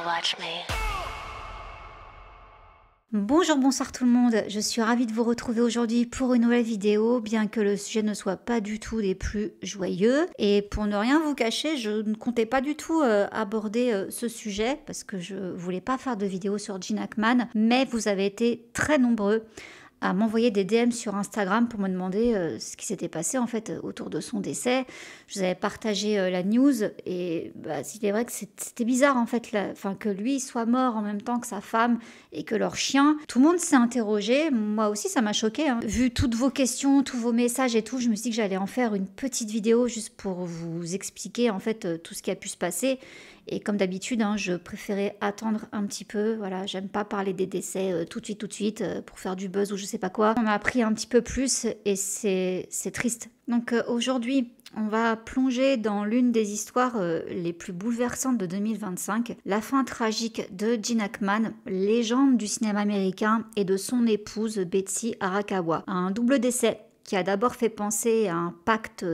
watch me. Bonjour, bonsoir tout le monde, je suis ravie de vous retrouver aujourd'hui pour une nouvelle vidéo, bien que le sujet ne soit pas du tout des plus joyeux. Et pour ne rien vous cacher, je ne comptais pas du tout aborder ce sujet, parce que je voulais pas faire de vidéo sur Gene Hackman, mais vous avez été très nombreux à m'envoyer des DM sur Instagram pour me demander ce qui s'était passé en fait autour de son décès. Je vous avais partagé la news et il est vrai que c'était bizarre en fait, que lui soit mort en même temps que sa femme et que leur chien. Tout le monde s'est interrogé, moi aussi ça m'a choqué. Vu toutes vos questions, tous vos messages et tout, je me suis dit que j'allais en faire une petite vidéo juste pour vous expliquer en fait tout ce qui a pu se passer. Et comme d'habitude, je préférais attendre un petit peu. Voilà, j'aime pas parler des décès tout de suite pour faire du buzz ou je sais pas quoi. On a appris un petit peu plus et c'est triste. Donc aujourd'hui, on va plonger dans l'une des histoires les plus bouleversantes de 2025, la fin tragique de Gene Hackman, légende du cinéma américain, et de son épouse Betsy Arakawa. Un double décès qui a d'abord fait penser à un pacte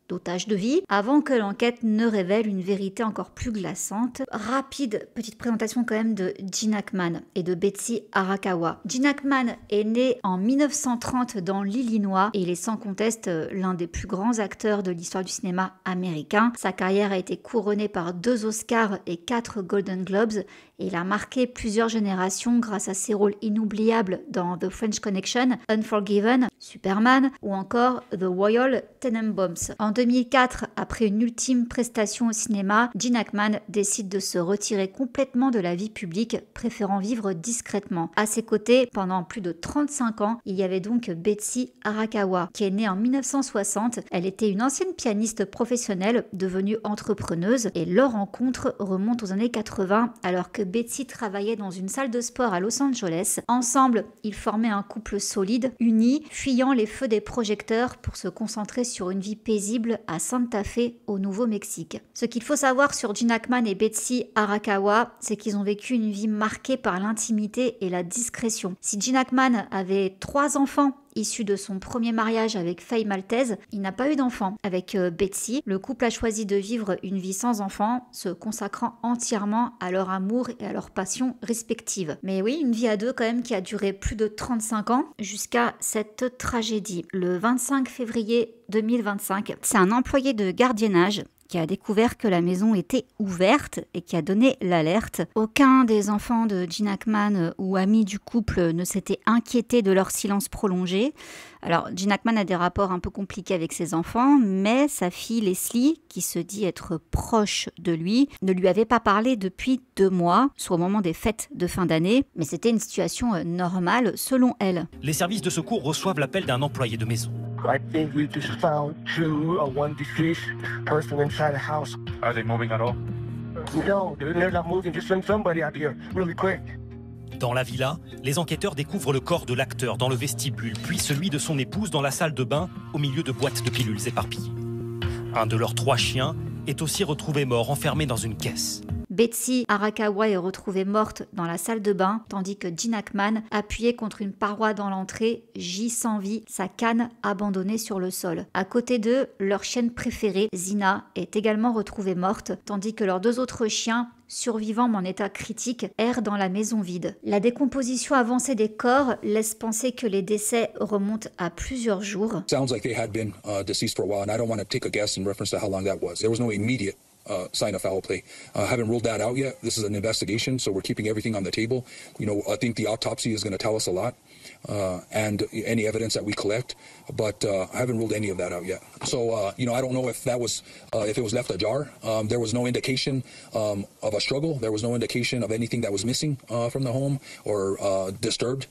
d'otage de vie, avant que l'enquête ne révèle une vérité encore plus glaçante. Rapide petite présentation quand même de Gene Hackman et de Betsy Arakawa. Gene Hackman est né en 1930 dans l'Illinois et il est sans conteste l'un des plus grands acteurs de l'histoire du cinéma américain. Sa carrière a été couronnée par 2 Oscars et 4 Golden Globes et il a marqué plusieurs générations grâce à ses rôles inoubliables dans The French Connection, Unforgiven, Superman ou encore The Royal Tenenbaums. En 2004, après une ultime prestation au cinéma, Gene Hackman décide de se retirer complètement de la vie publique, préférant vivre discrètement. À ses côtés, pendant plus de 35 ans, il y avait donc Betsy Arakawa, qui est née en 1960. Elle était une ancienne pianiste professionnelle, devenue entrepreneuse, et leur rencontre remonte aux années 80, alors que Betsy travaillait dans une salle de sport à Los Angeles. Ensemble, ils formaient un couple solide, uni, fuyant les feux des projecteurs pour se concentrer sur une vie paisible à Santa Fe, au Nouveau-Mexique. Ce qu'il faut savoir sur Gene Hackman et Betsy Arakawa, c'est qu'ils ont vécu une vie marquée par l'intimité et la discrétion. Si Gene Hackman avait 3 enfants issu de son premier mariage avec Faye Maltese, il n'a pas eu d'enfant. Avec Betsy, le couple a choisi de vivre une vie sans enfant, se consacrant entièrement à leur amour et à leur passion respectives. Mais oui, une vie à 2 quand même qui a duré plus de 35 ans jusqu'à cette tragédie. Le 25 février 2025, c'est un employé de gardiennage qui a découvert que la maison était ouverte et qui a donné l'alerte. Aucun des enfants de Gene Hackman ou amis du couple ne s'était inquiété de leur silence prolongé. Alors, Gene Hackman a des rapports un peu compliqués avec ses enfants, mais sa fille Leslie, qui se dit être proche de lui, ne lui avait pas parlé depuis 2 mois, soit au moment des fêtes de fin d'année, mais c'était une situation normale selon elle. Les services de secours reçoivent l'appel d'un employé de maison. I think we just found one deceased person inside the house. Are they moving at all? No, they're not moving. Just send somebody out here really quick. Dans la villa, les enquêteurs découvrent le corps de l'acteur dans le vestibule, puis celui de son épouse dans la salle de bain, au milieu de boîtes de pilules éparpillées. Un de leurs 3 chiens est aussi retrouvé mort, enfermé dans une caisse. Betsy Arakawa est retrouvée morte dans la salle de bain, tandis que Gene Hackman, appuyé contre une paroi dans l'entrée, gît sans vie, sa canne abandonnée sur le sol. À côté d'eux, leur chienne préférée, Zina, est également retrouvée morte, tandis que leurs 2 autres chiens, survivants mais en état critique, errent dans la maison vide. La décomposition avancée des corps laisse penser que les décès remontent à plusieurs jours. Sounds like they had been deceased for a while, and I don't want to take a guess in reference to how long that was. There was no immediate sign of foul play. Haven't ruled that out yet. This is an investigation, so we're keeping everything on the table. You know, I think the autopsy is going to tell us a lot, and any evidence that we collect, but I haven't ruled any of that out yet. So, you know, I don't know if that was, if it was left ajar. There was no indication of a struggle. There was no indication of anything that was missing from the home or disturbed.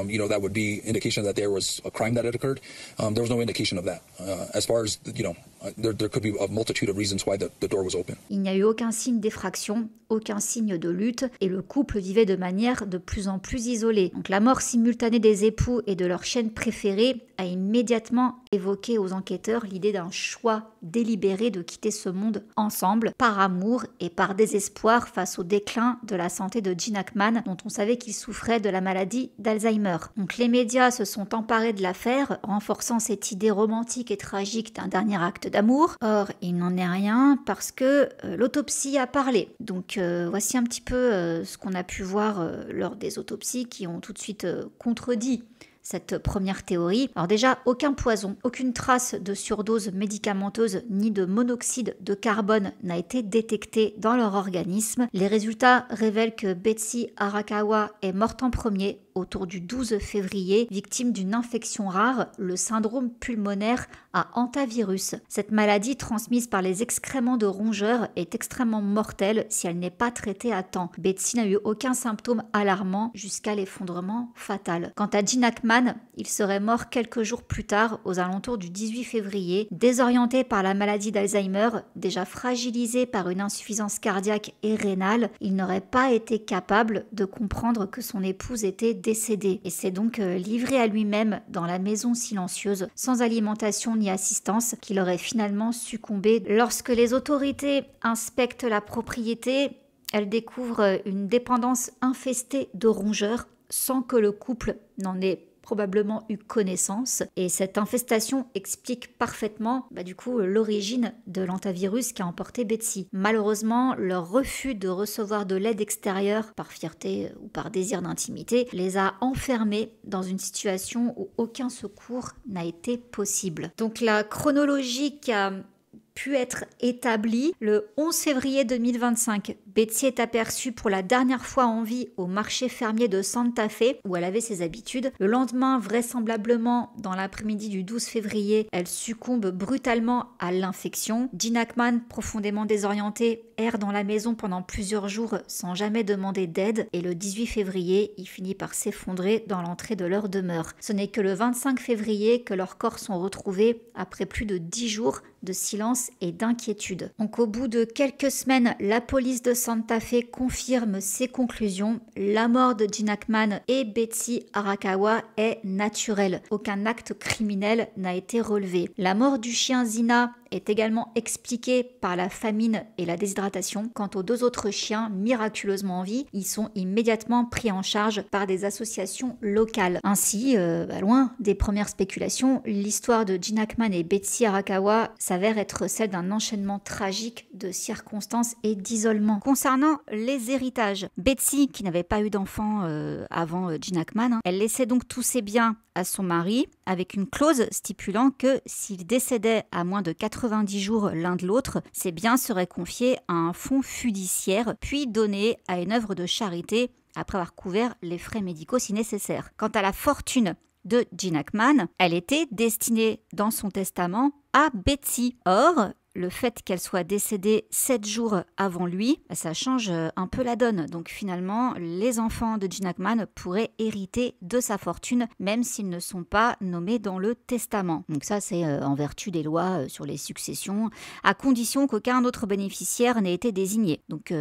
You know, that would be indication that there was a crime that had occurred. There was no indication of that. As far as, you know, there could be a multitude of reasons why the door was open. Il n'y a eu aucun signe d'effraction, aucun signe de lutte, et le couple vivait de manière de plus en plus isolée. Donc la mort simultanée des époux et de leur chienne préférée a immédiatement évoqué aux enquêteurs l'idée d'un choix délibéré de quitter ce monde ensemble, par amour et par désespoir face au déclin de la santé de Gene Hackman, dont on savait qu'il souffrait de la maladie d'Alzheimer. Donc les médias se sont emparés de l'affaire, renforçant cette idée romantique et tragique d'un dernier acte d'amour. Or, il n'en est rien parce que l'autopsie a parlé. Donc voici un petit peu ce qu'on a pu voir lors des autopsies qui ont tout de suite contredit cette première théorie. Alors déjà, aucun poison, aucune trace de surdose médicamenteuse ni de monoxyde de carbone n'a été détectée dans leur organisme. Les résultats révèlent que Betsy Arakawa est morte en premier autour du 12 février, victime d'une infection rare, le syndrome pulmonaire à hantavirus. Cette maladie transmise par les excréments de rongeurs est extrêmement mortelle si elle n'est pas traitée à temps. Betsy n'a eu aucun symptôme alarmant jusqu'à l'effondrement fatal. Quant à Gene Hackman, il serait mort quelques jours plus tard, aux alentours du 18 février, désorienté par la maladie d'Alzheimer, déjà fragilisé par une insuffisance cardiaque et rénale. Il n'aurait pas été capable de comprendre que son épouse était décédé et s'est donc livré à lui-même dans la maison silencieuse, sans alimentation ni assistance, qu'il aurait finalement succombé. Lorsque les autorités inspectent la propriété, elles découvrent une dépendance infestée de rongeurs sans que le couple n'en ait probablement eu connaissance, et cette infestation explique parfaitement l'origine de l'hantavirus qui a emporté Betsy. Malheureusement, leur refus de recevoir de l'aide extérieure par fierté ou par désir d'intimité les a enfermés dans une situation où aucun secours n'a été possible. Donc la chronologie qui a pu être établie. Le 11 février 2025, Betsy est aperçue pour la dernière fois en vie au marché fermier de Santa Fe, où elle avait ses habitudes. Le lendemain, vraisemblablement dans l'après-midi du 12 février, elle succombe brutalement à l'infection. Gene Hackman, profondément désorienté, erre dans la maison pendant plusieurs jours sans jamais demander d'aide, et le 18 février, il finit par s'effondrer dans l'entrée de leur demeure. Ce n'est que le 25 février que leurs corps sont retrouvés après plus de 10 jours de silence et d'inquiétude. Donc au bout de quelques semaines, la police de Santa Fe confirme ses conclusions. La mort de Gene Hackman et Betsy Arakawa est naturelle. Aucun acte criminel n'a été relevé. La mort du chien Zina est également expliquée par la famine et la déshydratation. Quant aux deux autres chiens, miraculeusement en vie, ils sont immédiatement pris en charge par des associations locales. Ainsi, loin des premières spéculations, l'histoire de Gene Hackman et Betsy Arakawa s'avère être celle d'un enchaînement tragique de circonstances et d'isolement. Concernant les héritages, Betsy, qui n'avait pas eu d'enfant avant Gene Hackman, elle laissait donc tous ses biens à son mari, avec une clause stipulant que s'il décédait à moins de 90 jours l'un de l'autre, ses biens seraient confiés à un fonds fiduciaire, puis donnés à une œuvre de charité après avoir couvert les frais médicaux si nécessaire. Quant à la fortune de Gene Hackman, elle était destinée dans son testament à Betsy. Or, le fait qu'elle soit décédée 7 jours avant lui, ça change un peu la donne. Donc finalement, les enfants de Gene Hackman pourraient hériter de sa fortune, même s'ils ne sont pas nommés dans le testament. Donc ça, c'est en vertu des lois sur les successions, à condition qu'aucun autre bénéficiaire n'ait été désigné. Donc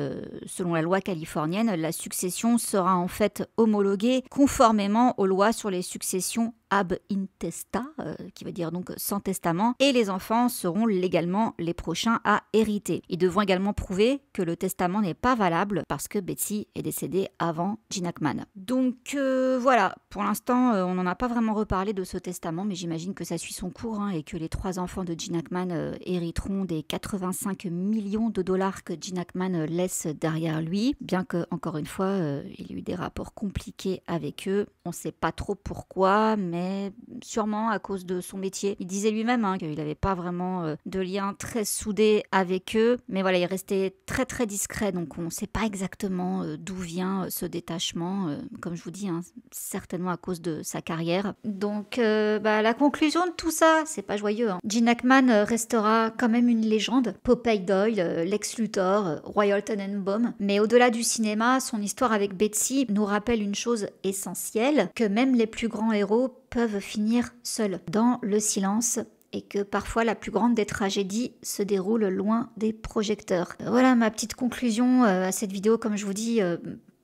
selon la loi californienne, la succession sera en fait homologuée conformément aux lois sur les successions ab intesta, qui veut dire donc sans testament, et les enfants seront légalement les prochains à hériter. Ils devront également prouver que le testament n'est pas valable parce que Betsy est décédée avant Gene Hackman. Donc voilà, pour l'instant on n'en a pas vraiment reparlé de ce testament, mais j'imagine que ça suit son cours et que les 3 enfants de Gene Hackman hériteront des 85 millions de dollars que Gene Hackman laisse derrière lui, bien que, encore une fois, il y a eu des rapports compliqués avec eux. On ne sait pas trop pourquoi, mais sûrement à cause de son métier. Il disait lui-même qu'il n'avait pas vraiment de lien très soudé avec eux, mais voilà, il restait très très discret, donc on ne sait pas exactement d'où vient ce détachement, comme je vous dis, certainement à cause de sa carrière. Donc la conclusion de tout ça, c'est pas joyeux. Gene Hackman restera quand même une légende. Popeye Doyle, Lex Luthor, Royal Tenenbaum, mais au-delà du cinéma, son histoire avec Betsy nous rappelle une chose essentielle, que même les plus grands héros peuvent finir seuls, dans le silence, et que parfois la plus grande des tragédies se déroule loin des projecteurs. Voilà ma petite conclusion à cette vidéo. Comme je vous dis,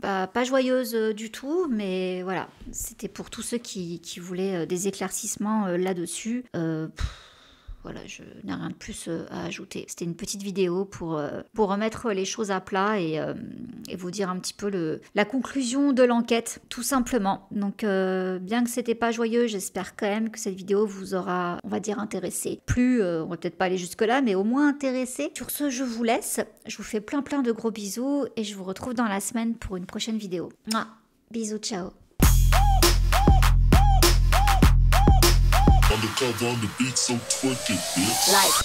Pas joyeuse du tout, mais voilà, c'était pour tous ceux qui voulaient des éclaircissements là-dessus. Voilà, je n'ai rien de plus à ajouter. C'était une petite vidéo pour remettre les choses à plat et vous dire un petit peu la conclusion de l'enquête, tout simplement. Donc, bien que c'était pas joyeux, j'espère quand même que cette vidéo vous aura, on va dire, intéressé. On va peut-être pas aller jusque-là, mais au moins intéressé. Sur ce, je vous laisse. Je vous fais plein de gros bisous et je vous retrouve dans la semaine pour une prochaine vidéo. Mouah. Bisous, ciao. Undercover on the beat, so twerk it, bitch.